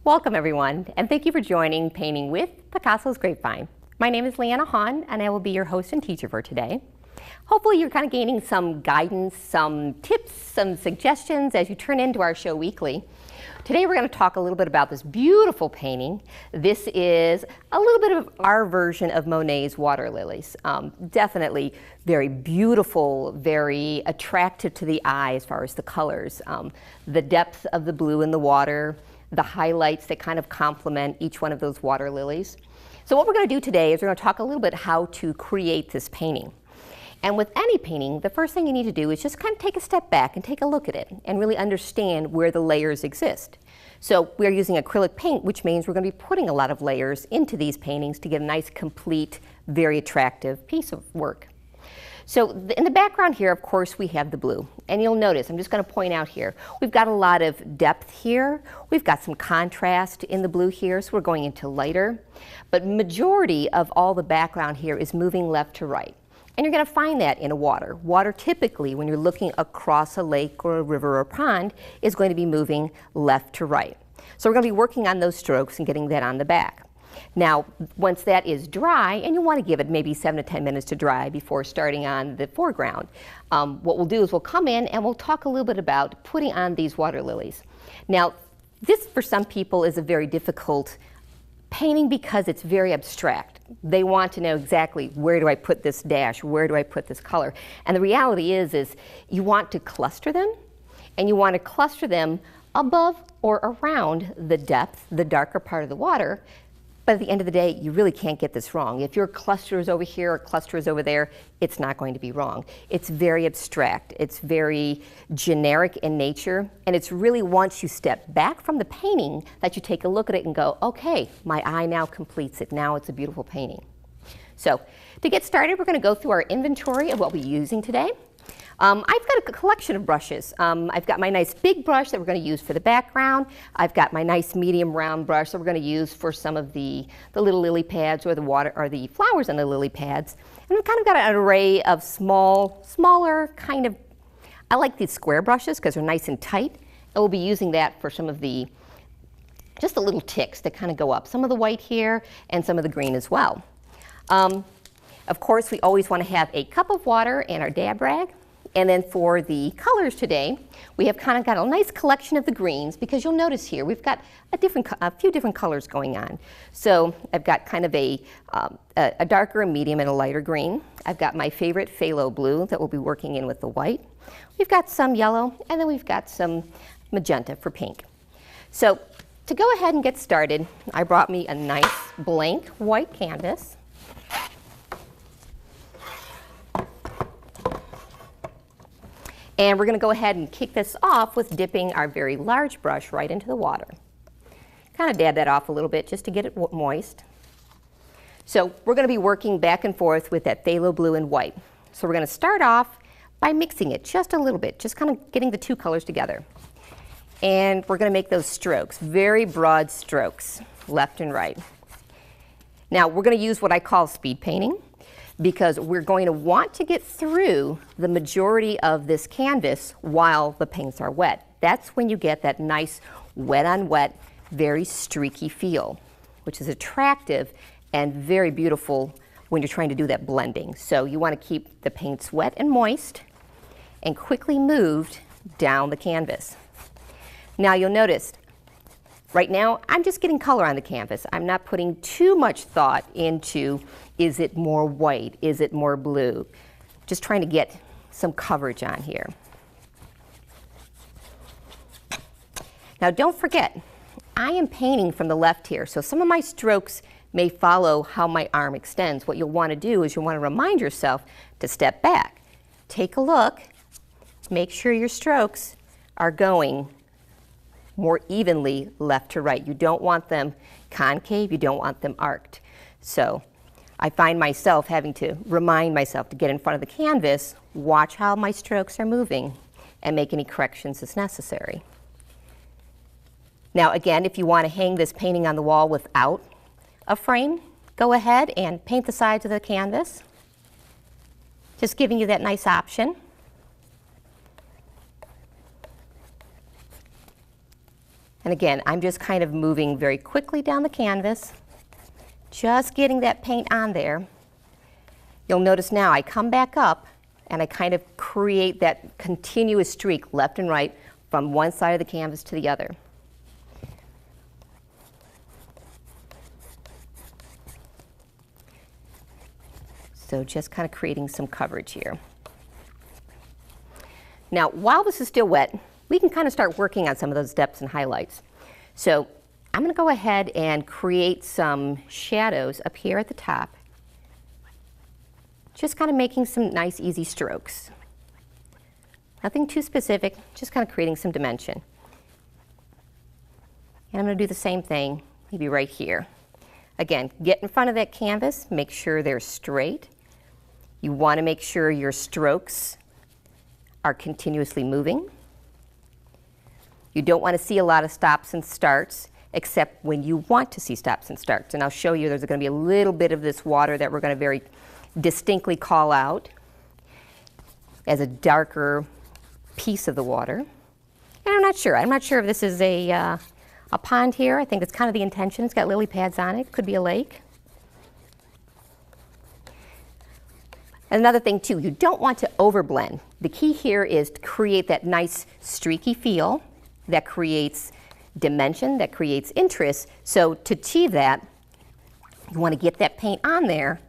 Welcome everyone, and thank you for joining Painting with Picasso's Grapevine. My name is Leanna Hahn, and I will be your host and teacher for today. Hopefully you're kind of gaining some guidance, some tips, some suggestions as you turn into our show weekly. Today we're going to talk a little bit about this beautiful painting. This is a little bit of our version of Monet's water lilies. Definitely very beautiful, very attractive to the eye as far as the colors. The depth of the blue in the water, the highlights that kind of complement each one of those water lilies. So what we're going to do today is we're going to talk a little bit how to create this painting. And with any painting, the first thing you need to do is just kind of take a step back and take a look at it and really understand where the layers exist. So we're using acrylic paint, which means we're going to be putting a lot of layers into these paintings to get a nice, complete, very attractive piece of work. So in the background here, of course, we have the blue. And you'll notice, I'm just going to point out here, we've got a lot of depth here. We've got some contrast in the blue here, so we're going into lighter. But majority of all the background here is moving left to right. And you're going to find that in water. Water typically, when you're looking across a lake or a river or pond, is going to be moving left to right. So we're going to be working on those strokes and getting that on the back. Now, once that is dry, and you want to give it maybe 7 to 10 minutes to dry before starting on the foreground, what we'll do is we'll come in and we'll talk a little bit about putting on these water lilies. Now, this for some people is a very difficult painting because it's very abstract. They want to know exactly where do I put this dash, where do I put this color. And the reality is you want to cluster them, and you want to cluster them above or around the depth, the darker part of the water. But at the end of the day, you really can't get this wrong. If your cluster is over here or cluster is over there, it's not going to be wrong. It's very abstract. It's very generic in nature. And it's really once you step back from the painting that you take a look at it and go, okay, my eye now completes it. Now it's a beautiful painting. So to get started, we're going to go through our inventory of what we're using today. I've got a collection of brushes. I've got my nice big brush that we're going to use for the background. I've got my nice medium round brush that we're going to use for some of the little lily pads or the water or the flowers on the lily pads. And we've kind of got an array of smaller kind of, I like these square brushes because they're nice and tight. And we'll be using that for some of the, just the little ticks that kind of go up. Some of the white here and some of the green as well. Of course, we always want to have a cup of water and our dab rag. And then for the colors today, we have kind of got a nice collection of the greens because you'll notice here we've got a few different colors going on. So I've got kind of a darker, a medium, and a lighter green. I've got my favorite phthalo blue that we'll be working in with the white. We've got some yellow, and then we've got some magenta for pink. So to go ahead and get started, I brought me a nice blank white canvas. And we're going to go ahead and kick this off with dipping our very large brush right into the water. Kind of dab that off a little bit just to get it moist. So we're going to be working back and forth with that phthalo blue and white. So we're going to start off by mixing it just a little bit, just kind of getting the two colors together. And we're going to make those strokes, very broad strokes, left and right. Now we're going to use what I call speed painting, because we're going to want to get through the majority of this canvas while the paints are wet. That's when you get that nice wet on wet, very streaky feel, which is attractive and very beautiful when you're trying to do that blending. So you want to keep the paints wet and moist and quickly moved down the canvas. Now you'll notice, right now I'm just getting color on the canvas. I'm not putting too much thought into, is it more white? Is it more blue? Just trying to get some coverage on here. Now don't forget, I am painting from the left here, so some of my strokes may follow how my arm extends. What you'll want to do is you'll want to remind yourself to step back, take a look, make sure your strokes are going more evenly left to right. You don't want them concave, you don't want them arced. So I find myself having to remind myself to get in front of the canvas, watch how my strokes are moving, and make any corrections as necessary. Now again, if you want to hang this painting on the wall without a frame, go ahead and paint the sides of the canvas. Just giving you that nice option. And again, I'm just kind of moving very quickly down the canvas, just getting that paint on there. You'll notice now I come back up and I kind of create that continuous streak left and right from one side of the canvas to the other. So just kind of creating some coverage here. Now, while this is still wet, we can kind of start working on some of those depths and highlights. So I'm going to go ahead and create some shadows up here at the top. Just kind of making some nice, easy strokes. Nothing too specific, just kind of creating some dimension. And I'm going to do the same thing, maybe right here. Again, get in front of that canvas, make sure they're straight. You want to make sure your strokes are continuously moving. You don't want to see a lot of stops and starts, except when you want to see stops and starts. And I'll show you there's going to be a little bit of this water that we're going to very distinctly call out as a darker piece of the water. And I'm not sure if this is a pond here. I think that's kind of the intention. It's got lily pads on it. Could be a lake. Another thing too, you don't want to overblend. The key here is to create that nice streaky feel that creates dimension, that creates interest. So to achieve that, you want to get that paint on there,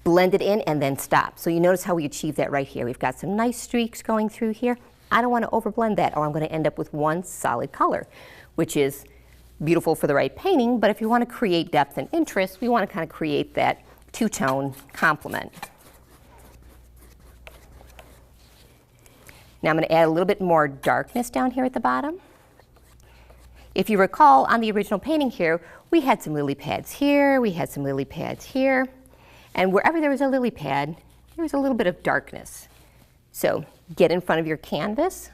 blend it in, and then stop. So you notice how we achieve that right here. We've got some nice streaks going through here. I don't want to overblend that, or I'm going to end up with one solid color, which is beautiful for the right painting, but if you want to create depth and interest, we want to kind of create that two-tone complement. Now I'm going to add a little bit more darkness down here at the bottom. If you recall, on the original painting here, we had some lily pads here, we had some lily pads here, and wherever there was a lily pad, there was a little bit of darkness. So get in front of your canvas,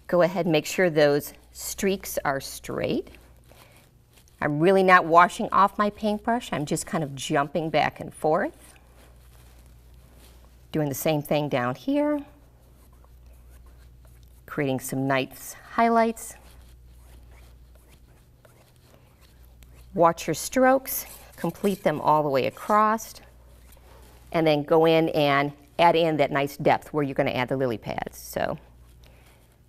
go ahead and make sure those streaks are straight. I'm really not washing off my paintbrush, I'm just kind of jumping back and forth. Doing the same thing down here. Creating some nice highlights. Watch your strokes, complete them all the way across, and then go in and add in that nice depth where you're going to add the lily pads. So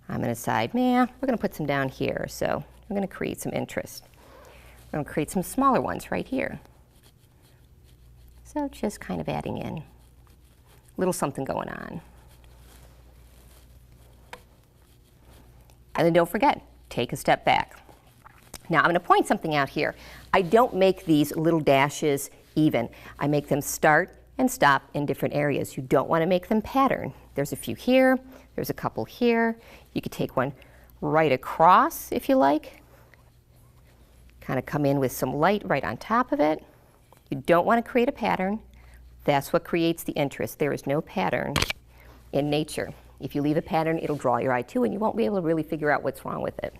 I'm going to decide, we're going to put some down here, so I'm going to create some interest. I'm going to create some smaller ones right here. So just kind of adding in a little something going on. And then don't forget, take a step back. Now I'm going to point something out here. I don't make these little dashes even. I make them start and stop in different areas. You don't want to make them pattern. There's a few here, there's a couple here. You could take one right across if you like. Kind of come in with some light right on top of it. You don't want to create a pattern. That's what creates the interest. There is no pattern in nature. If you leave a pattern, it'll draw your eye too, and you won't be able to really figure out what's wrong with it.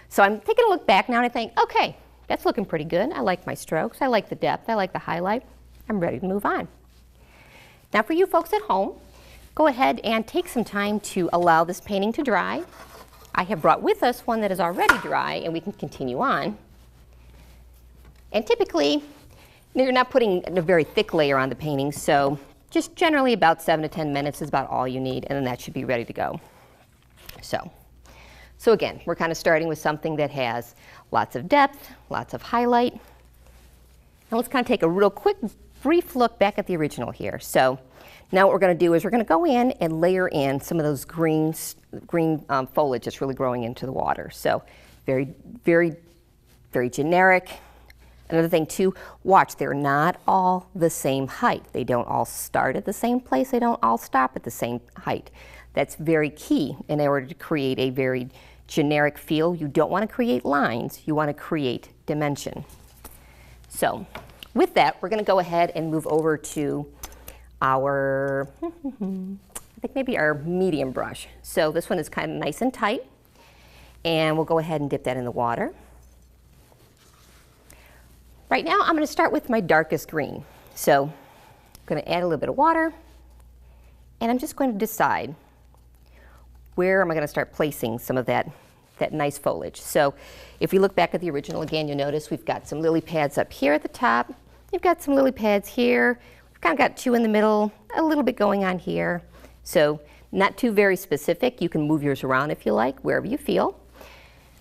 So I'm taking a look back now and I think, okay, that's looking pretty good. I like my strokes, I like the depth, I like the highlight. I'm ready to move on. Now for you folks at home, go ahead and take some time to allow this painting to dry. I have brought with us one that is already dry and we can continue on. And typically, you're not putting a very thick layer on the painting, so just generally about 7 to 10 minutes is about all you need, and then that should be ready to go. So again, we're kind of starting with something that has lots of depth, lots of highlight. Now let's kind of take a real quick, brief look back at the original here. So now what we're going to do is we're going to go in and layer in some of those green foliage that's really growing into the water. So very, very, very generic. Another thing too, watch, they're not all the same height. They don't all start at the same place. They don't all stop at the same height. That's very key in order to create a very generic feel. You don't want to create lines. You want to create dimension. So with that, we're going to go ahead and move over to our, I think maybe our medium brush. So this one is kind of nice and tight. And we'll go ahead and dip that in the water. Right now, I'm going to start with my darkest green. So I'm going to add a little bit of water, and I'm just going to decide where am I going to start placing some of that that nice foliage. So if we look back at the original again, you'll notice we've got some lily pads up here at the top. You've got some lily pads here. We've kind of got two in the middle, a little bit going on here. So not too very specific. You can move yours around if you like, wherever you feel.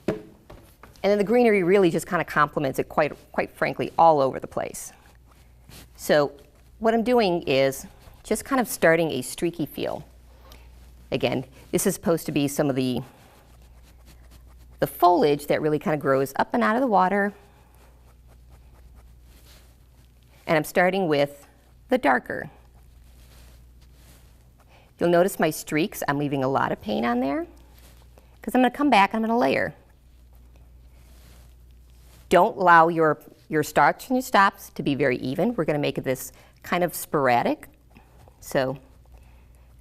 And then the greenery really just kind of complements it quite frankly all over the place. So what I'm doing is just kind of starting a streaky feel. Again, this is supposed to be some of the foliage that really kind of grows up and out of the water. And I'm starting with the darker. You'll notice my streaks, I'm leaving a lot of paint on there because I'm going to come back and I'm going to layer. Don't allow your starts and your stops to be very even. We're going to make this kind of sporadic. So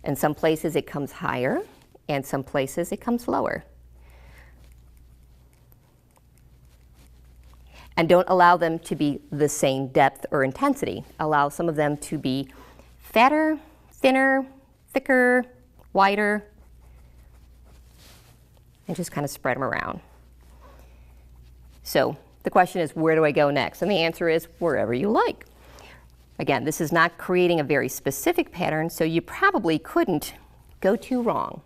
in some places it comes higher and some places it comes lower. And don't allow them to be the same depth or intensity. Allow some of them to be fatter, thinner, thicker, wider, and just kind of spread them around. So the question is, where do I go next? And the answer is wherever you like. Again, this is not creating a very specific pattern, so you probably couldn't go too wrong.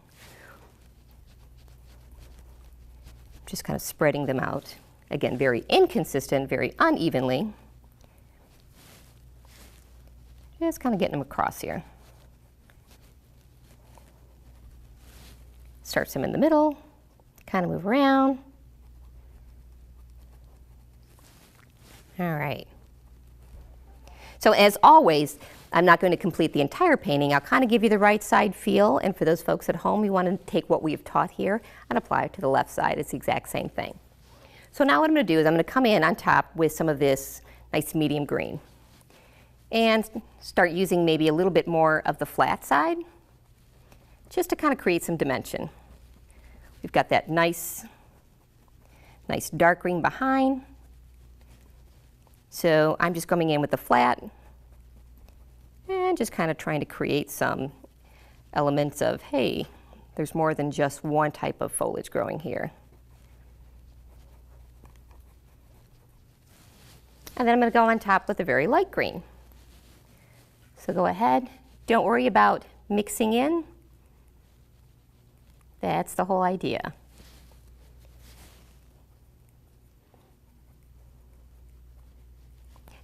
Just kind of spreading them out. Again, very inconsistent, very unevenly. Just kind of getting them across here. Start some in the middle, kind of move around. All right. So as always, I'm not going to complete the entire painting. I'll kind of give you the right side feel, and for those folks at home, you want to take what we've taught here and apply it to the left side. It's the exact same thing. So now what I'm going to do is I'm going to come in on top with some of this nice medium green and start using maybe a little bit more of the flat side just to kind of create some dimension. We've got that nice dark green behind. So I'm just coming in with the flat and just kind of trying to create some elements of, hey, there's more than just one type of foliage growing here. And then I'm going to go on top with a very light green. So go ahead, don't worry about mixing in. That's the whole idea.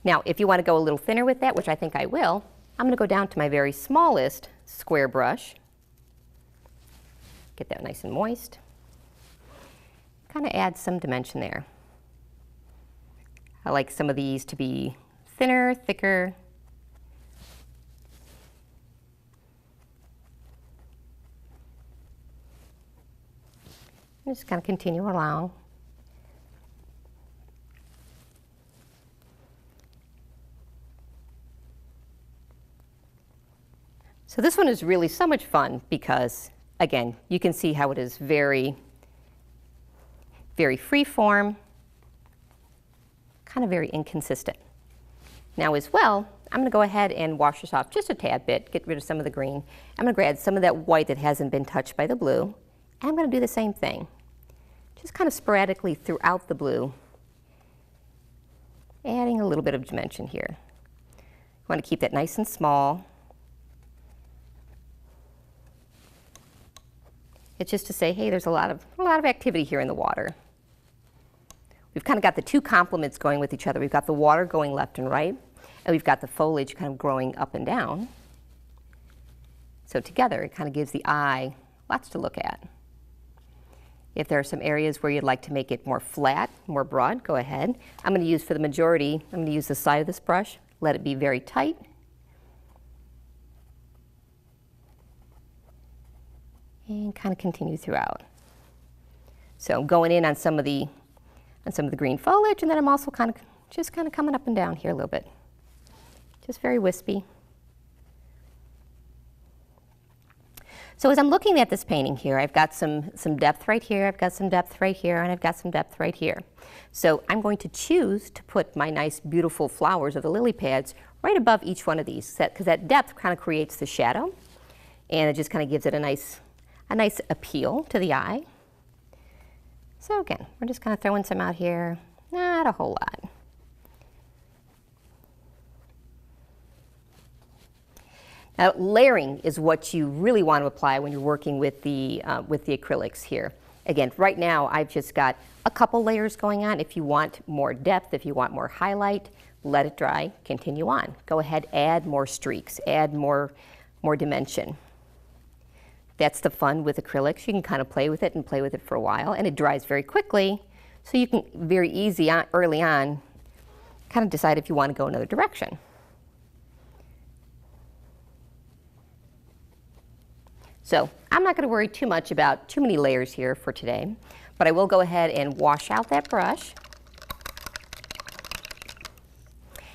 Now, if you want to go a little thinner with that, which I think I will, I'm going to go down to my very smallest square brush. Get that nice and moist. Kind of add some dimension there. I like some of these to be thinner, thicker. Just kind of continue along. So this one is really so much fun because, again, you can see how it is very, very free form, kind of very inconsistent. Now as well, I'm going to go ahead and wash this off just a tad bit, get rid of some of the green. I'm going to grab some of that white that hasn't been touched by the blue, and I'm going to do the same thing. Just kind of sporadically throughout the blue, adding a little bit of dimension here. You want to keep that nice and small. It's just to say, hey, there's a lot of activity here in the water. We've kind of got the two complements going with each other. We've got the water going left and right, and we've got the foliage kind of growing up and down. So together, it kind of gives the eye lots to look at. If there are some areas where you'd like to make it more flat, more broad, go ahead. I'm going to use, for the majority, I'm going to use the side of this brush, let it be very tight. And kind of continue throughout. So going in on some of the green foliage, and then I'm also kind of coming up and down here a little bit. Just very wispy. So as I'm looking at this painting here, I've got some depth right here, I've got some depth right here, and I've got some depth right here. So I'm going to choose to put my nice beautiful flowers of the lily pads right above each one of these, because that depth kind of creates the shadow, and it just kind of gives it a nice appeal to the eye. So again, we're just kind of throwing some out here, not a whole lot. Now, layering is what you really want to apply when you're working with the acrylics here. Again, right now I've just got a couple layers going on. If you want more depth, if you want more highlight, let it dry, continue on. Go ahead, add more streaks, add more dimension. That's the fun with acrylics. You can kind of play with it and play with it for a while, and it dries very quickly, so you can very easy early on kind of decide if you want to go another direction. So I'm not going to worry too much about too many layers here for today, but I will go ahead and wash out that brush.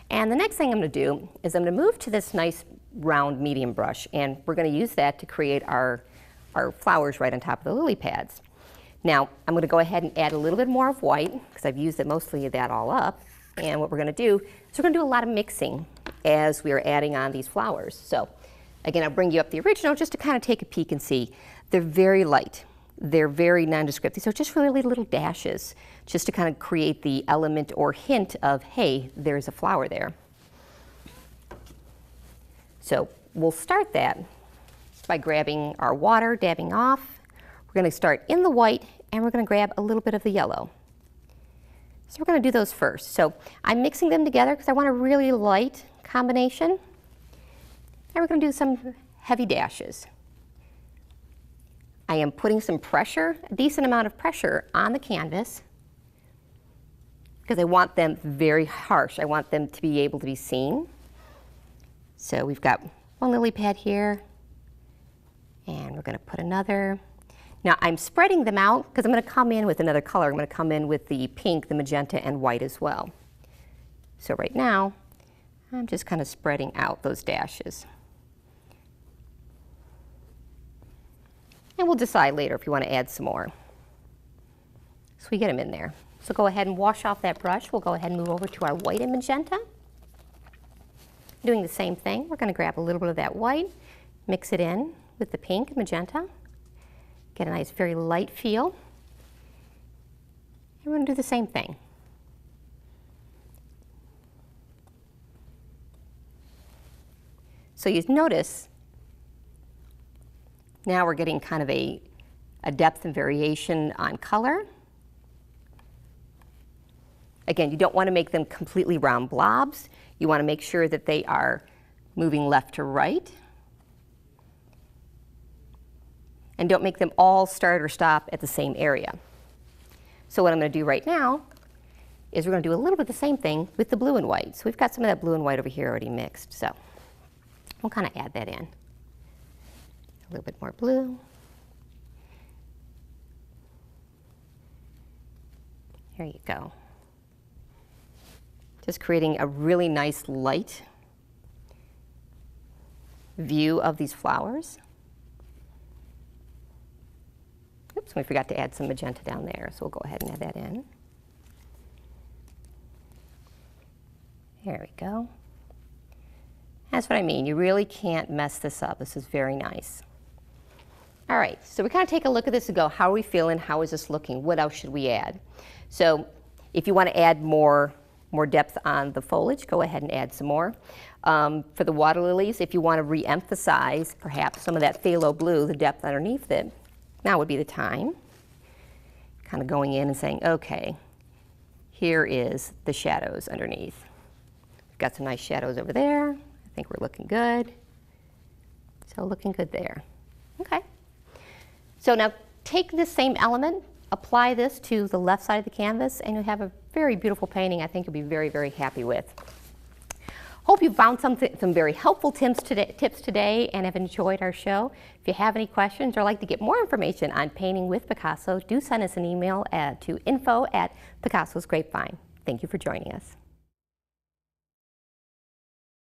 And the next thing I'm going to do is I'm going to move to this nice round medium brush, and we're going to use that to create our flowers right on top of the lily pads. Now I'm going to go ahead and add a little bit more of white because I've used it mostly that all up. And what we're going to do is we're going to do a lot of mixing as we are adding on these flowers. So again, I'll bring you up the original just to kind of take a peek and see. They're very light. They're very nondescript. So just really little dashes just to kind of create the element or hint of, hey, there's a flower there. So we'll start that by grabbing our water, dabbing off. We're going to start in the white, and we're going to grab a little bit of the yellow. So we're going to do those first. So I'm mixing them together because I want a really light combination. And we're going to do some heavy dashes. I am putting some pressure, a decent amount of pressure on the canvas because I want them very harsh. I want them to be able to be seen. So we've got one lily pad here, and we're going to put another. Now I'm spreading them out because I'm going to come in with another color. I'm going to come in with the pink, the magenta, and white as well. So right now, I'm just kind of spreading out those dashes. And we'll decide later if you want to add some more. So we get them in there. So go ahead and wash off that brush. We'll go ahead and move over to our white and magenta. Doing the same thing, we're going to grab a little bit of that white, mix it in with the pink and magenta, get a nice very light feel. And we're going to do the same thing. So you notice now we're getting kind of a depth and variation on color. Again, you don't want to make them completely round blobs. You want to make sure that they are moving left to right. And don't make them all start or stop at the same area. So what I'm going to do right now is we're going to do a little bit the same thing with the blue and white. So we've got some of that blue and white over here already mixed. So we'll kind of add that in. A little bit more blue. There you go. Just creating a really nice light view of these flowers. Oops, we forgot to add some magenta down there, so we'll go ahead and add that in. There we go. That's what I mean. You really can't mess this up. This is very nice. All right, so we kind of take a look at this and go, how are we feeling? How is this looking? What else should we add? So if you want to add more depth on the foliage, go ahead and add some more. For the water lilies, if you want to re-emphasize perhaps some of that phthalo blue, the depth underneath it, now would be the time. Kind of going in and saying, okay, here is the shadows underneath. We've got some nice shadows over there. I think we're looking good. So looking good there. Okay. So now take this same element, apply this to the left side of the canvas, and you have a very beautiful painting I think you'll be very, very happy with. Hope you found some very helpful tips today and have enjoyed our show. If you have any questions or like to get more information on painting with Picasso, do send us an email to info@Picasso's Grapevine. Thank you for joining us.